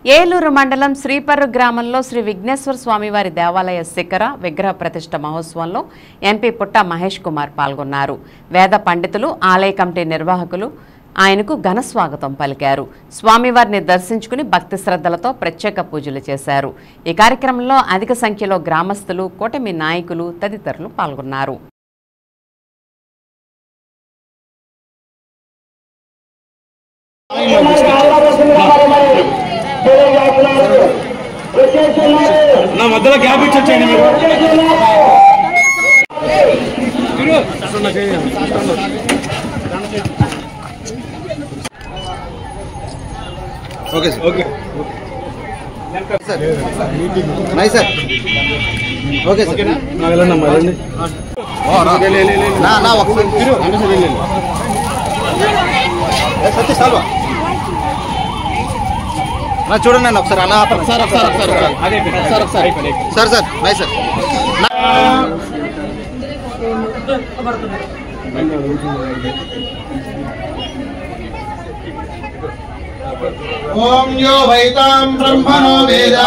ఏలూరు మండలం శ్రీపర్రు గ్రామంలో శ్రీ విఘ్నేశ్వర స్వామివారి దేవాలయ శిఖర విగ్రహ ప్రతిష్ఠ మహోత్సవంలో ఎంపీ పుట్ట మహేష్ కుమార్ పాల్గొన్నారు. వేద పండితులు, ఆలయ కమిటీ నిర్వాహకులు ఆయనకు ఘన స్వాగతం పలికారు. స్వామివారిని దర్శించుకుని భక్తి శ్రద్ధలతో ప్రత్యేక పూజలు చేశారు. ఈ కార్యక్రమంలో అధిక సంఖ్యలో గ్రామస్తులు, కూటమి నాయకులు తదితరులు పాల్గొన్నారు. నా మధ్యలో గ్యాప్ ఇచ్చొచ్చేయండి మీరు. ఓకే సార్, ఓకే సార్, నై సార్, ఓకే సార్. వెళ్ళండి నా ఒకసారి సత్య సాల్వా చూడండి అండి ఒకసారి అన్న సార్ సార్ నై సార్. ఓం యో వైతాం బ్రహ్మణో వేద